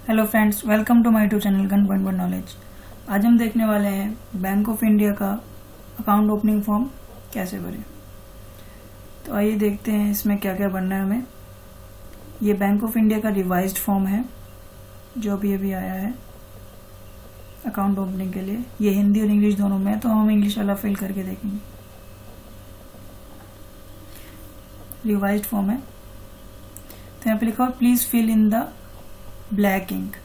Hello friends, welcome to my YouTube channel gun point one knowledge. आज हम देखने वाले हैं बैंक ऑफ इंडिया का अकाउंट ओपनिंग फॉर्म कैसे भरें। तो आइए देखते हैं इसमें क्या क्या भरना है हमें। ये बैंक ऑफ इंडिया का रिवाइज्ड फॉर्म है जो अभी आया है अकाउंट ओपनिंग के लिए। ये हिंदी और इंग्लिश दोनों में है, तो हम इंग्लिश वाला फिल करके देखेंगे। रिवाइज्ड फॉर्म है, तो यहाँ पे लिखा हुआ please fill in the black ink.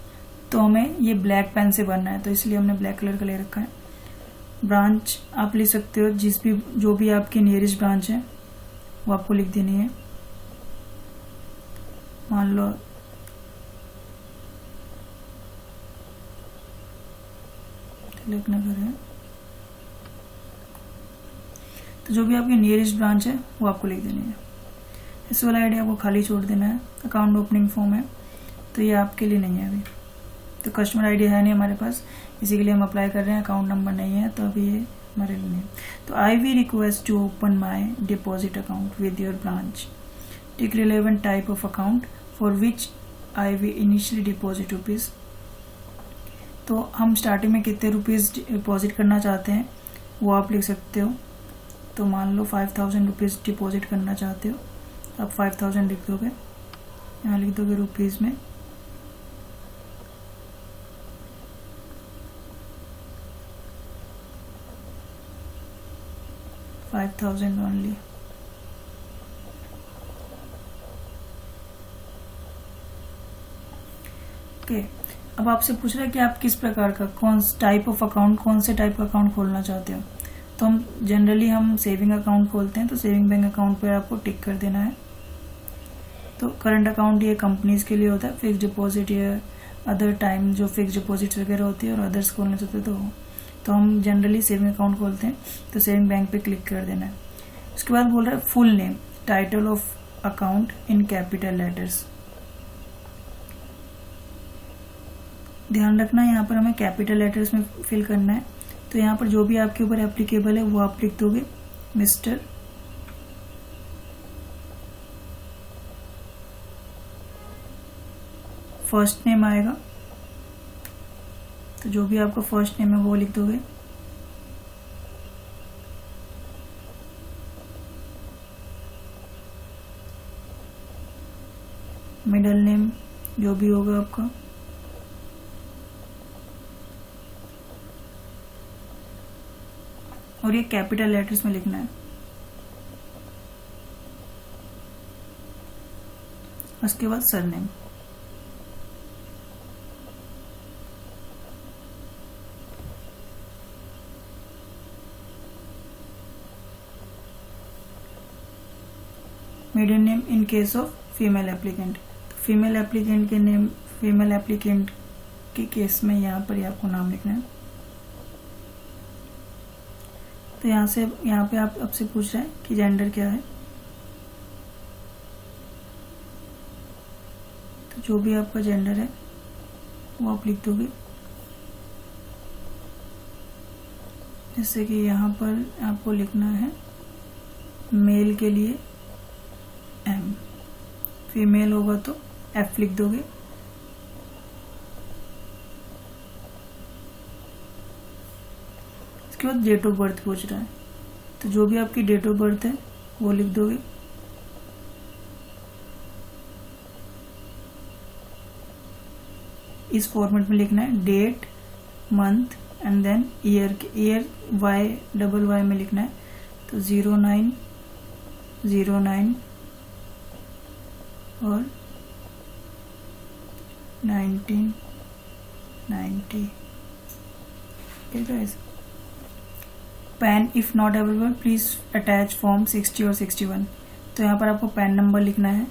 तो हमें ये ब्लैक पेन से भरना है, तो इसलिए हमने ब्लैक कलर का ले रखा है। ब्रांच आप ले सकते हो, जो भी आपकी नियरेस्ट ब्रांच है वो आपको लिख देनी है। मान लो तिलक नगर है, तो जो भी आपकी नियरेस्ट ब्रांच है वो आपको लिख देनी है। इस वाला आइडिया आपको खाली छोड़ देना है। अकाउंट ओपनिंग फॉर्म है, तो ये आपके लिए नहीं है अभी। तो कस्टमर आईडी है नहीं हमारे पास, इसी के लिए हम अप्लाई कर रहे हैं। अकाउंट नंबर नहीं है, तो अभी ये हमारे लिए नहीं। तो I we request to open my deposit account with your branch. Tick relevant type of account for which I we initially deposit rupees. तो हम स्टार्टिंग में कितने रुपीज डिपॉजिट करना चाहते हैं वो आप लिख सकते हो। तो मान लो 5000 रुपीज डिपॉजिट करना चाहते हो, तो आप 5000 लिख दोगे। यहाँ लिख दोगे रुपीज में। $5,000 ओनली। ओके, अब आपसे पूछ रहा है कि आप किस प्रकार का कौन से टाइप ऑफ अकाउंट का अकाउंट खोलना चाहते हो। तो हम जनरली सेविंग अकाउंट खोलते हैं, तो सेविंग बैंक अकाउंट पर आपको टिक कर देना है। तो करंट अकाउंट ये कंपनीज के लिए होता है, फिक्स डिपॉजिट या अदर टाइम जो फिक्स डिपॉजिट वगैरह होती है, और अदर्स खोलना चाहते हैं तो हम जनरली सेविंग अकाउंट खोलते हैं। तो सेविंग बैंक पे क्लिक कर देना है। उसके बाद बोल रहा है full name, title of account in capital letters. ध्यान रखना यहाँ पर हमें कैपिटल लेटर्स में फिल करना है। तो यहाँ पर जो भी आपके ऊपर एप्लीकेबल है वो आप लिख दोगे। मिस्टर, फर्स्ट नेम आएगा, तो जो भी आपका फर्स्ट नेम है वो लिख दोगे। मिडल नेम जो भी होगा आपका, और ये कैपिटल लेटर्स में लिखना है। उसके बाद surname. Middle name in case of female applicant. तो फीमेल एप्लीकेंट के केस में यहाँ पर आपको नाम लिखना है। तो यहाँ पे आप आपसे पूछ रहे हैं कि जेंडर क्या है। तो जो भी आपका जेंडर है वो आप लिख दोगे। जैसे कि यहाँ पर आपको लिखना है मेल के लिए M, फीमेल होगा तो F लिख दोगे। इसके बाद डेट ऑफ बर्थ पूछ रहा है, तो जो भी आपकी डेट ऑफ बर्थ है वो लिख दोगे। इस फॉर्मेट में लिखना है, date, month and then year Y में लिखना है। तो 0909 और 1990। PAN if not available please attach form 60 और 61। तो यहाँ पर आपको पैन नंबर लिखना है,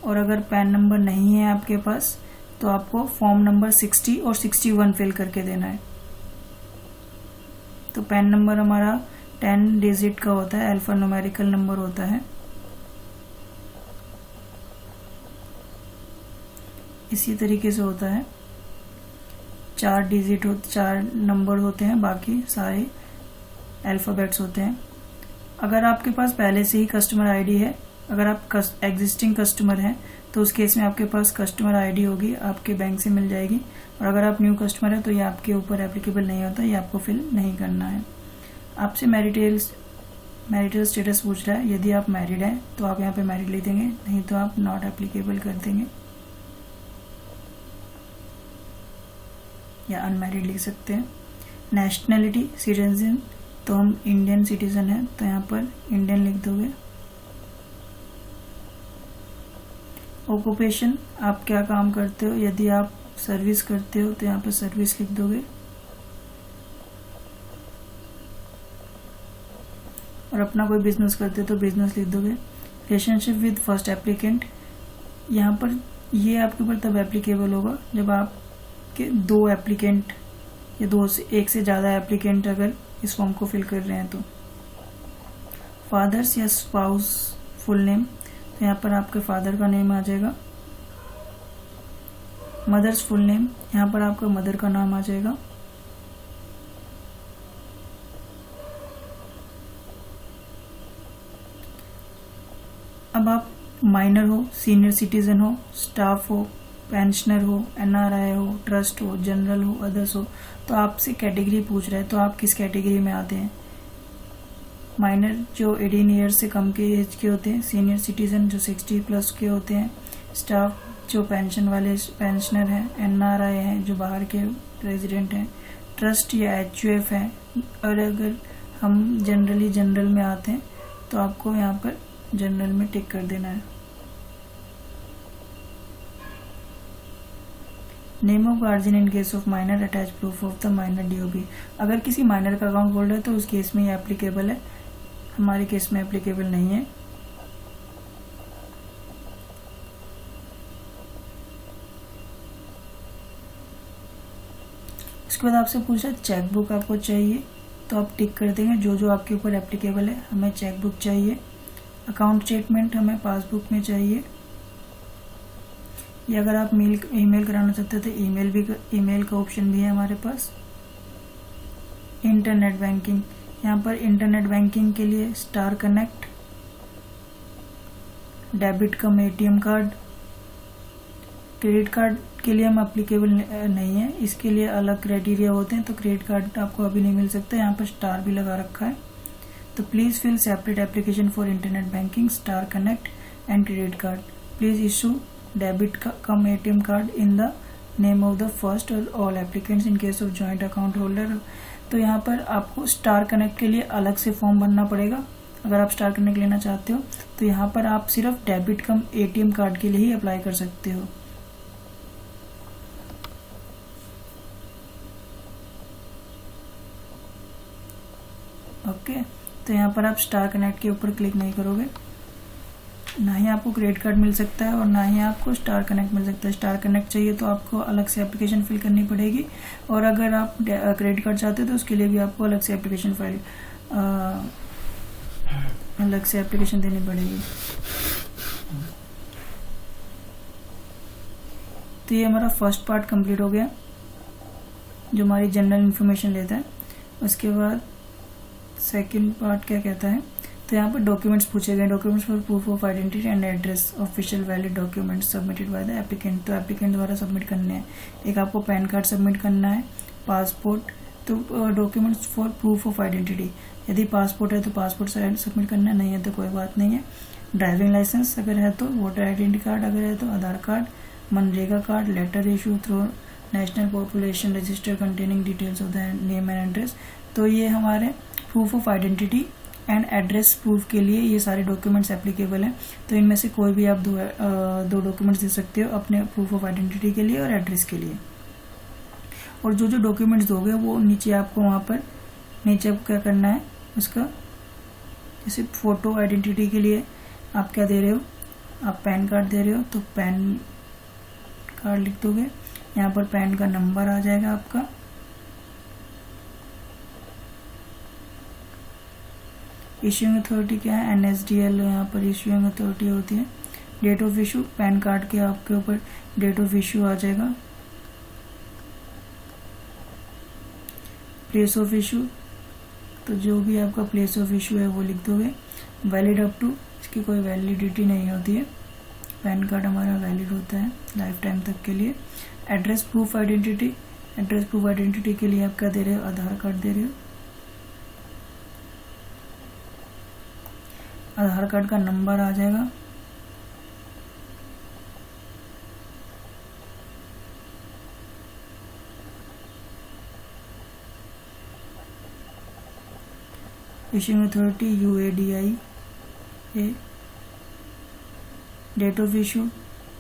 और अगर पैन नंबर नहीं है आपके पास तो आपको फॉर्म नंबर 60 और 61 फिल करके देना है। तो पैन नंबर हमारा 10 डिजिट का होता है, अल्फा न्यूमेरिकल नंबर होता है। इसी तरीके से होता है, 4 नंबर होते हैं, बाकी सारे अल्फाबेट्स होते हैं। अगर आपके पास पहले से ही कस्टमर आईडी है अगर आप एग्जिस्टिंग कस्टमर हैं तो उस केस में आपके पास कस्टमर आईडी होगी, आपके बैंक से मिल जाएगी। और अगर आप न्यू कस्टमर है तो ये आपके ऊपर एप्लीकेबल नहीं होता, ये आपको फिल नहीं करना है। आपसे मैरिटल स्टेटस पूछ रहा है। यदि आप मैरिड हैं तो आप यहाँ पे मैरिड लिख देंगे, नहीं तो आप नॉट एप्लीकेबल कर देंगे या अनमैरिड लिख सकते हैं। नेशनलिटी सिटीजन, तो हम इंडियन सिटीजन हैं तो यहाँ पर इंडियन लिख दोगे। ऑक्यूपेशन, आप क्या काम करते हो, यदि आप सर्विस करते हो तो यहाँ पर सर्विस लिख दोगे। और अपना कोई बिजनेस करते हो तो बिजनेस लिख दोगे। रिलेशनशिप विद फर्स्ट एप्लीकेंट, यहाँ पर ये आपके ऊपर तब एप्लीकेबल होगा जब आपके 2 एप्लीकेंट या 2 से 1 से ज़्यादा एप्लीकेंट अगर इस फॉर्म को फिल कर रहे हैं तो। फादर्स या स्पाउस फुल नेम, तो यहाँ पर आपके फादर का नेम आ जाएगा। मदर्स फुल नेम, यहाँ पर आपका मदर का नाम आ जाएगा। अब आप माइनर हो, सीनियर सिटीजन हो, स्टाफ हो, पेंशनर हो, एनआरआई हो, ट्रस्ट हो, जनरल हो, अदर्स हो, तो आपसे कैटेगरी पूछ रहा है तो आप किस कैटेगरी में आते हैं। माइनर जो 18 ईयर्स से कम के एज के होते हैं, सीनियर सिटीजन जो 60 प्लस के होते हैं, स्टाफ जो पेंशन वाले पेंशनर हैं, एनआरआई हैं जो बाहर के रेजिडेंट हैं, ट्रस्ट या एचयूएफ हैं। और अगर हम जनरल में आते हैं तो आपको यहाँ पर जनरल में टिक कर देना है। Name of guardian in case of minor, attach proof of the minor DOB. अगर किसी माइनर का अकाउंट होल्डर है तो उस केस में ये एप्लीकेबल है, हमारे केस में एप्लीकेबल नहीं है। इसके बाद आपसे पूछा चेकबुक आपको चाहिए तो आप टिक कर देंगे जो जो आपके ऊपर एप्लीकेबल है। हमें चेकबुक चाहिए। अकाउंट स्टेटमेंट हमें पासबुक में चाहिए, या अगर आप ईमेल कराना चाहते हैं तो ईमेल का ऑप्शन भी है हमारे पास। इंटरनेट बैंकिंग, यहाँ पर इंटरनेट बैंकिंग के लिए star connect, debit cum ATM card. Credit card के लिए हम एप्लीकेबल नहीं है, इसके लिए अलग क्राइटेरिया होते हैं, तो क्रेडिट कार्ड आपको अभी नहीं मिल सकता। यहाँ पर स्टार भी लगा रखा है। तो please fill separate application for internet banking, star connect and credit card. Please issue debit cum ATM card in the name of the first or all applicants in case of joint account holder. तो यहाँ पर आपको star connect के लिए अलग से form भरना पड़ेगा। अगर आप स्टार कनेक्ट लेना चाहते हो तो यहाँ पर आप सिर्फ डेबिट कम एटीएम कार्ड के लिए ही अप्लाई कर सकते हो। ओके, तो यहाँ पर आप स्टार कनेक्ट के ऊपर क्लिक नहीं करोगे, ना ही आपको क्रेडिट कार्ड मिल सकता है और ना ही आपको स्टार कनेक्ट मिल सकता है। स्टार कनेक्ट चाहिए तो आपको अलग से एप्लीकेशन फिल करनी पड़ेगी, और अगर आप क्रेडिट कार्ड चाहते हो तो उसके लिए भी आपको अलग से एप्लीकेशन देनी पड़ेगी। तो ये हमारा फर्स्ट पार्ट कंप्लीट हो गया जो हमारी जनरल इन्फॉर्मेशन लेता है। उसके बाद सेकंड पार्ट क्या कहता है, तो यहाँ पर डॉक्यूमेंट्स पूछे गए। Documents for proof of identity and address, official valid documents submitted by the applicant. तो एप्लीकेंट द्वारा सबमिट करने हैं। एक आपको पैन कार्ड सबमिट करना है, पासपोर्ट। तो documents for proof of identity, यदि पासपोर्ट है तो पासपोर्ट सबमिट करना है, नहीं है तो कोई बात नहीं है। ड्राइविंग लाइसेंस अगर है तो, वोटर आइडेंटिटी कार्ड अगर है तो, आधार कार्ड, मनरेगा card, letter issue through national population register containing details of the name and address. तो ये हमारे proof of identity and address proof के लिए ये सारे डॉक्यूमेंट्स एप्लीकेबल हैं। तो इनमें से कोई भी आप दो डॉक्यूमेंट्स दे सकते हो अपने प्रूफ ऑफ आइडेंटिटी के लिए और एड्रेस के लिए। और जो जो डॉक्यूमेंट्स दोगे वो नीचे आपको वहाँ पर नीचे आपको क्या करना है उसका, जैसे फोटो आइडेंटिटी के लिए आप क्या दे रहे हो, आप पैन कार्ड दे रहे हो तो पैन कार्ड लिख दोगे। यहाँ पर पैन का नंबर आ जाएगा आपका। इश्यूइंग अथॉरिटी क्या है, NSDL यहाँ पर इश्यूइंग अथॉरिटी होती है। Date of issue, PAN card के आपके ऊपर डेट ऑफ इशू आ जाएगा। प्लेस ऑफ इशू, तो जो भी आपका प्लेस ऑफ इशू है वो लिख दोगे। वैलिड अप टू इसकी कोई वैलिडिटी नहीं होती है। पैन कार्ड हमारा वैलिड होता है लाइफ टाइम तक के लिए। Address proof identity, address proof identity के लिए आप क्या दे रहे हो, आधार कार्ड दे रहे हो। आधार कार्ड का नंबर आ जाएगा, issuing authority UADIA। Date of issue,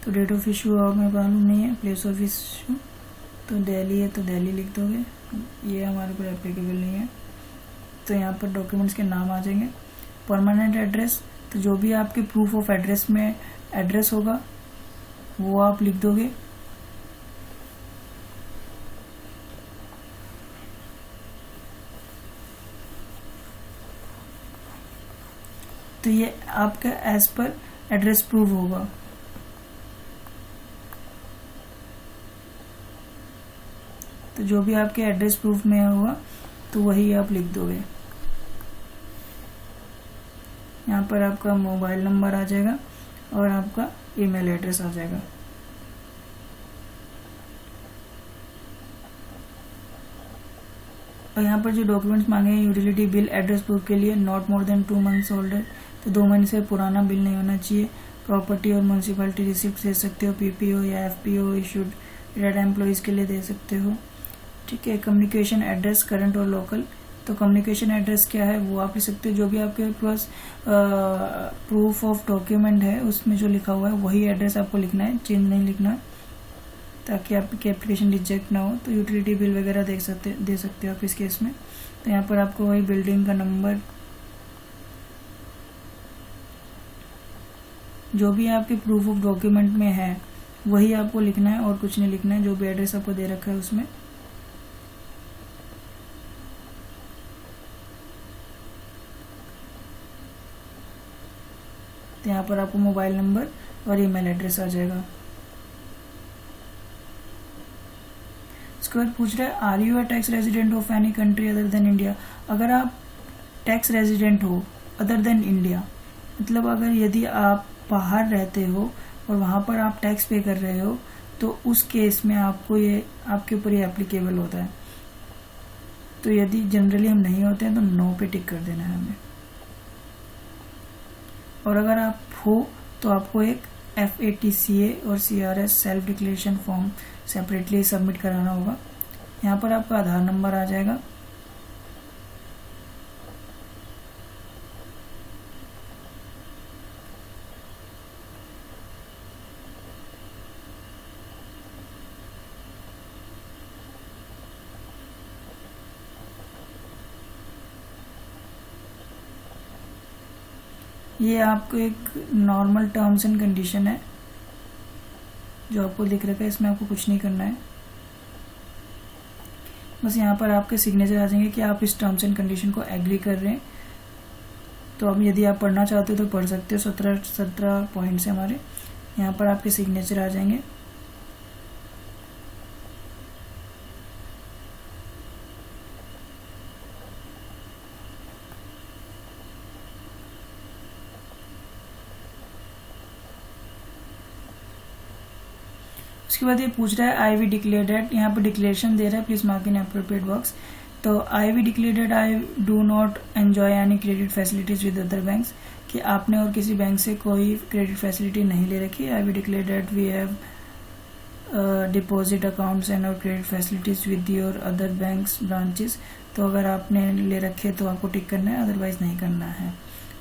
तो डेट ऑफ इशू हमें मालूम नहीं है। प्लेस ऑफ इशू तो दिल्ली है, तो दिल्ली लिख दोगे, ये हमारे पर एप्लीकेबल नहीं है। तो यहाँ पर डॉक्यूमेंट्स के नाम आ जाएंगे। परमानेंट एड्रेस, तो जो भी आपके प्रूफ ऑफ एड्रेस में एड्रेस होगा वो आप लिख दोगे। तो ये आपका एज पर एड्रेस प्रूफ होगा। तो जो भी आपके एड्रेस प्रूफ में होगा तो वही आप लिख दोगे। यहाँ पर आपका मोबाइल नंबर आ जाएगा और आपका ईमेल एड्रेस आ जाएगा। और यहाँ पर जो डॉक्यूमेंट्स मांगे हैं, यूटिलिटी बिल एड्रेस प्रूफ के लिए not more than 2 months older, तो 2 महीने से पुराना बिल नहीं होना चाहिए। प्रॉपर्टी और म्यूनसिपैलिटी रिसिप्ट दे सकते हो, PPO या FPO इशूड रिटायर्ड एम्प्लॉइज के लिए दे सकते हो। ठीक है। कम्युनिकेशन एड्रेस करंट और लोकल, तो कम्युनिकेशन एड्रेस क्या है वो आप लिख सकते हो। जो भी आपके पास प्रूफ ऑफ डॉक्यूमेंट है उसमें जो लिखा हुआ है वही एड्रेस आपको लिखना है, चेंज नहीं लिखना है, ताकि आपकी एप्लीकेशन रिजेक्ट ना हो। तो यूटिलिटी बिल वगैरह दे सकते हो आप इस केस में। तो यहाँ पर आपको वही बिल्डिंग का नंबर, जो भी आपके प्रूफ ऑफ डॉक्यूमेंट में है वही आपको लिखना है और कुछ नहीं लिखना है, जो भी एड्रेस आपको दे रखा है उसमें। तो यहाँ पर आपको मोबाइल नंबर और ईमेल एड्रेस आ जाएगा। इसके बाद पूछ रहा है are you a tax resident of any country other than India. अगर आप टैक्स रेजिडेंट हो अदर देन इंडिया, मतलब अगर यदि आप बाहर रहते हो और वहां पर आप टैक्स पे कर रहे हो, तो उस केस में आपको ये आपके ऊपर ये एप्लीकेबल होता है। तो यदि जनरली हम नहीं होते हैं तो नो पे टिक कर देना है हमें। और अगर आप हो तो आपको एक FATCA और CRS self declaration form separately submit कराना होगा। यहाँ पर आपका आधार नंबर आ जाएगा, ये आपको एक नॉर्मल टर्म्स एंड कंडीशन है जो आपको लिख रखा है, इसमें आपको कुछ नहीं करना है। बस यहाँ पर आपके सिग्नेचर आ जाएंगे कि आप इस टर्म्स एंड कंडीशन को एग्री कर रहे हैं। तो अब यदि आप पढ़ना चाहते हो तो पढ़ सकते हो। 17 पॉइंट्स हैं हमारे, यहाँ पर आपके सिग्नेचर आ जाएंगे। उसके बाद ये पूछ रहा है आई वी डिक्लेयर दैट, यहाँ पर डिक्लेरेशन दे रहा है, please mark in appropriate box. तो I we declare that I do not enjoy any credit facilities with other banks, कि आपने और किसी बैंक से कोई क्रेडिट फैसिलिटी नहीं ले रखी। I we declare that we have deposit accounts and or credit facilities with your other banks branches. तो अगर आपने ले रखे तो आपको टिक करना है, अदरवाइज नहीं करना है।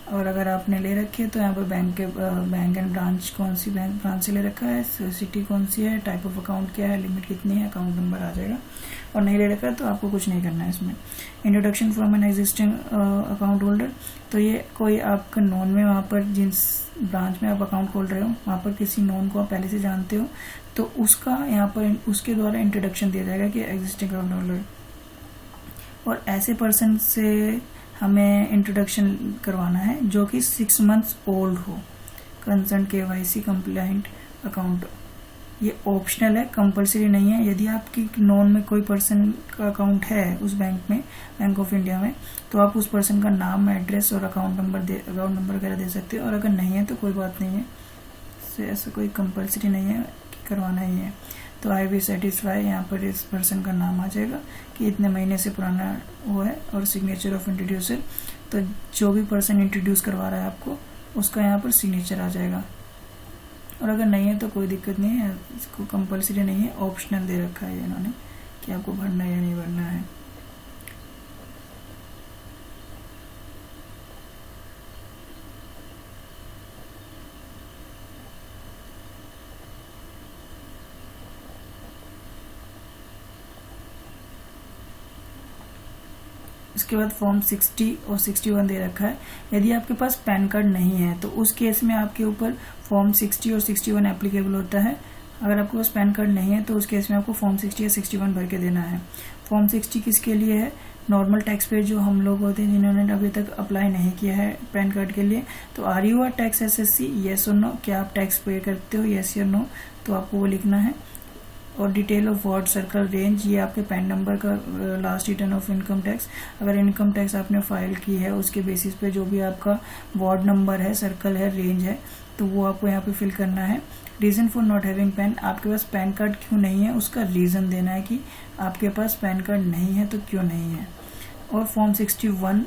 और अगर आपने ले रखे तो यहाँ पर बैंक एंड ब्रांच कौन सी ब्रांच से ले रखा है, सिटी कौन सी है, टाइप ऑफ अकाउंट क्या है, लिमिट कितनी है, अकाउंट नंबर आ जाएगा। और नहीं ले रखा तो आपको कुछ नहीं करना है इसमें। Introduction from an existing account holder, तो ये कोई आपका नॉन में वहाँ पर जिस ब्रांच में आप अकाउंट खोल रहे हो वहाँ पर किसी नॉन को आप पहले से जानते हो, तो उसका यहाँ पर उसके द्वारा इंट्रोडक्शन दिया जाएगा कि एग्जिस्टिंग अकाउंट होल्डर। और ऐसे पर्सन से हमें इंट्रोडक्शन करवाना है जो कि 6 मंथ्स ओल्ड हो, कंसर्न KYC कंप्लाइंट अकाउंट ये ऑप्शनल है, कंपलसरी नहीं है। यदि आपकी नॉन में कोई पर्सन का अकाउंट है उस बैंक में, बैंक ऑफ इंडिया में, तो आप उस पर्सन का नाम, एड्रेस और अकाउंट नंबर वगैरह दे सकते हो। और अगर नहीं है तो कोई बात नहीं है, ऐसा कोई कंपलसरी नहीं है कि करवाना ही है। तो आई बी सेटिस्फाई, यहाँ पर इस पर्सन का नाम आ जाएगा कि इतने महीने से पुराना वो है, और सिग्नेचर ऑफ इंट्रोड्यूसर। तो जो भी पर्सन इंट्रोड्यूस करवा रहा है आपको, उसका यहाँ पर सिग्नेचर आ जाएगा। और अगर नहीं है तो कोई दिक्कत नहीं है, इसको कंपलसरी नहीं है, ऑप्शनल दे रखा है इन्होंने कि आपको भरना है या नहीं भरना है। इसके बाद फॉर्म 60 और 61 दे रखा है। यदि आपके पास पैन कार्ड नहीं है तो उस केस में आपके ऊपर फॉर्म 60 और 61 एप्लीकेबल होता है। अगर आपके पास पैन कार्ड नहीं है तो उस केस में आपको फॉर्म 60 या 61 भर के देना है। फॉर्म 60 किसके लिए है? नॉर्मल टैक्स पेयर जो हम लोग होते हैं जिन्होंने अभी तक अप्लाई नहीं किया है पैन कार्ड के लिए। तो are you are tax SSC, yes or no, क्या आप टैक्स पे करते हो, येस या नो, तो आपको वो लिखना है। और detail of ward, circle, range, ये आपके पैन नंबर का last return of income tax. अगर इनकम टैक्स आपने फाइल की है उसके बेसिस पे जो भी आपका वार्ड नंबर है, सर्कल है, रेंज है, तो वो आपको यहाँ पे फिल करना है। Reason for not having PAN, आपके पास पैन कार्ड क्यों नहीं है उसका रीजन देना है कि आपके पास पैन कार्ड नहीं है तो क्यों नहीं है। और फॉर्म 61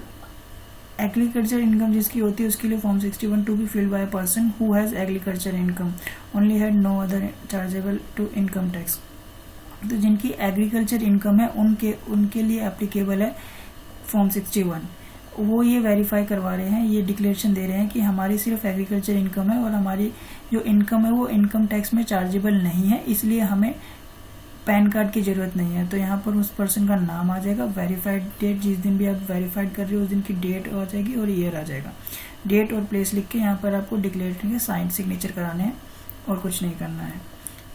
एग्रीकल्चर इनकम जिसकी होती है उसके लिए form 61 to be filled by a person who has agriculture income only had no other chargeable to income tax. तो जिनकी एग्रीकल्चर इनकम है उनके लिए एप्लीकेबल है फॉर्म 61। वो ये वेरीफाई करवा रहे हैं, ये डिक्लेरेशन दे रहे हैं कि हमारी सिर्फ एग्रीकल्चर इनकम है और हमारी जो इनकम है वो इनकम टैक्स में चार्जेबल नहीं है, इसलिए हमें पैन कार्ड की जरूरत नहीं है। तो यहाँ पर उस पर्सन का नाम आ जाएगा, वेरीफाइड डेट, जिस दिन भी आप वेरीफाइड कर रहे हो उस दिन की डेट आ जाएगी और ईयर आ जाएगा। डेट और प्लेस लिख के यहाँ पर आपको डिक्लेरेशन के साइन सिग्नेचर कराने हैं और कुछ नहीं करना है।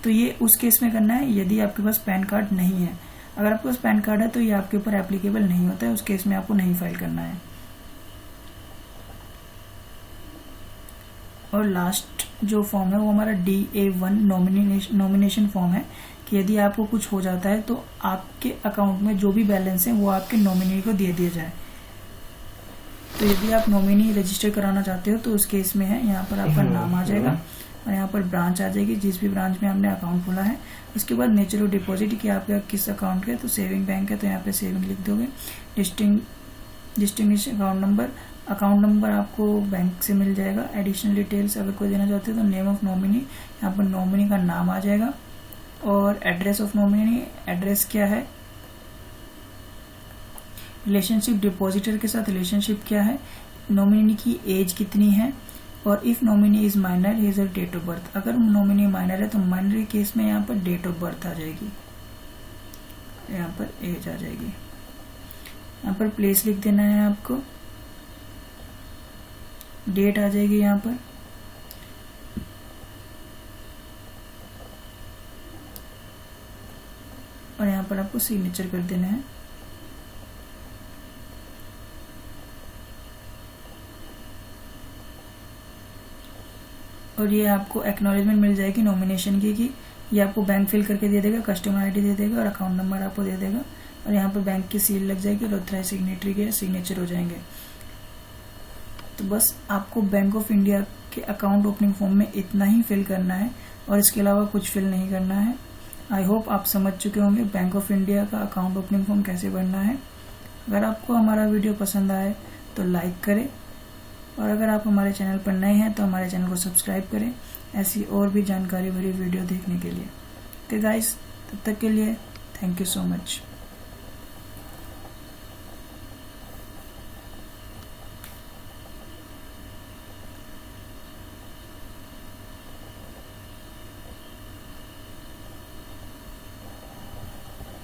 तो ये उस केस में करना है यदि आपके पास पैन कार्ड नहीं है। अगर आपके पास पैन कार्ड है तो ये आपके ऊपर एप्लीकेबल नहीं होता है, उस केस में आपको नहीं फाइल करना है। और लास्ट जो फॉर्म है वो हमारा DA1 नॉमिनेशन फॉर्म है कि यदि आपको कुछ हो जाता है तो आपके अकाउंट में जो भी बैलेंस है वो आपके नॉमिनी को दे दिया जाए। तो यदि आप नॉमिनी रजिस्टर कराना चाहते हो तो उस केस में है, यहाँ पर आपका नाम आ जाएगा और यहाँ पर ब्रांच आ जाएगी, जिस भी ब्रांच में हमने अकाउंट खोला है। उसके बाद नेचर ऑफ डिपॉजिट कि आपका किस अकाउंट का है, तो सेविंग बैंक है तो यहाँ पे सेविंग लिख दोगे। डिस्टिंग्विश अकाउंट नंबर आपको बैंक से मिल जाएगा। एडिशनल डिटेल्स अगर कोई देना चाहते हो तो नेम ऑफ नॉमिनी, यहाँ पर नॉमिनी का नाम आ जाएगा। और एड्रेस ऑफ नॉमिनी, एड्रेस क्या है। रिलेशनशिप डिपॉजिटर के साथ रिलेशनशिप क्या है, नॉमिनी की एज कितनी है, और if nominee is minor his date of birth. अगर नॉमिनी माइनर है तो माइनर के केस में यहाँ पर डेट ऑफ बर्थ आ जाएगी, यहाँ पर एज आ जाएगी। यहाँ पर प्लेस लिख देना है आपको, डेट आ जाएगी यहाँ पर, और यहाँ पर आपको सिग्नेचर कर देना है। और ये आपको एक्नॉलेजमेंट मिल जाएगी नॉमिनेशन की, कि ये आपको बैंक फिल करके दे देगा, कस्टमर आईडी दे देगा और अकाउंट नंबर आपको दे देगा, और यहाँ पर बैंक की सील लग जाएगी और ऑथराइज सिग्नेटरी के सिग्नेचर हो जाएंगे। तो बस आपको बैंक ऑफ इंडिया के अकाउंट ओपनिंग फॉर्म में इतना ही फिल करना है और इसके अलावा कुछ फिल नहीं करना है। आई होप आप समझ चुके होंगे बैंक ऑफ इंडिया का अकाउंट ओपनिंग फॉर्म कैसे भरना है। अगर आपको हमारा वीडियो पसंद आए तो लाइक करें, और अगर आप हमारे चैनल पर नए हैं तो हमारे चैनल को सब्सक्राइब करें ऐसी और भी जानकारी भरी वीडियो देखने के लिए। तो गाइस, तब तक के लिए थैंक यू सो मच।